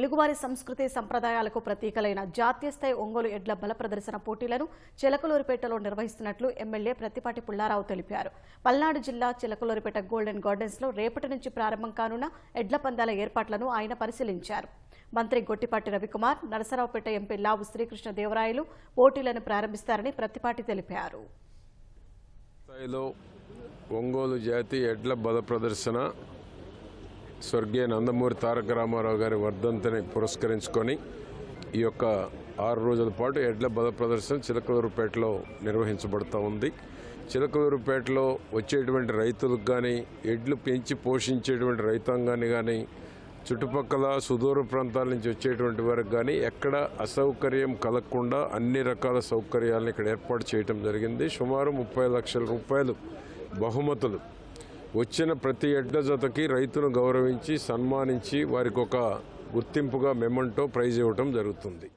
తెలుగువారి సంస్కృతి సంప్రదాయాలకు ప్రతీకలైన జాతీయ స్థాయి ఒంగోలు ఎడ్ల బల ప్రదర్శన పోటీలను చిలకలూరిపేటలో నిర్వహిస్తున్నట్లు ఎమ్మెల్యే ప్రత్తిపాటి పుల్లారావు తెలిపారు. పల్నాడు జిల్లా చిలకలూరిపేట గోల్డెన్ గార్డెన్స్ లో రేపటి నుంచి ప్రారంభం కానున్న ఎడ్ల పందాల ఏర్పాట్లను ఆయన పరిశీలించారు. మంత్రి గొట్టిపాటి రవికుమార్, నరసరావుపేట ఎంపీ లావు శ్రీకృష్ణదేవరాయలు పోటీలను ప్రారంభిస్తారని ప్రత్తిపాటి తెలిపారు. ఒంగోలు జాతీయ ఎడ్ల బల ప్రదర్శన స్వర్గీయ నందమూరి తారక రామారావు గారి వర్ధంతిని పురస్కరించుకొని ఈ యొక్క 6 రోజుల పాటు ఎడ్ల బల ప్రదర్శన చిలకలూరుపేటలో నిర్వహించబడుతూ ఉంది. చిలకలూరుపేటలో వచ్చేటువంటి రైతులకు కానీ, ఎడ్లు పెంచి పోషించేటువంటి రైతాంగాన్ని కానీ, చుట్టుపక్కల సుదూర ప్రాంతాల నుంచి వచ్చేటువంటి వారికి కానీ ఎక్కడ అసౌకర్యం కలగకుండా అన్ని రకాల సౌకర్యాలను ఇక్కడ ఏర్పాటు చేయడం జరిగింది. సుమారు 30 లక్షల రూపాయలు బహుమతులు వచ్చిన ప్రతి ఎడ్ల జతకి రైతును గౌరవించి సన్మానించి వారికి ఒక గుర్తింపుగా మెమంటో ప్రైజ్ ఇవ్వడం జరుగుతుంది.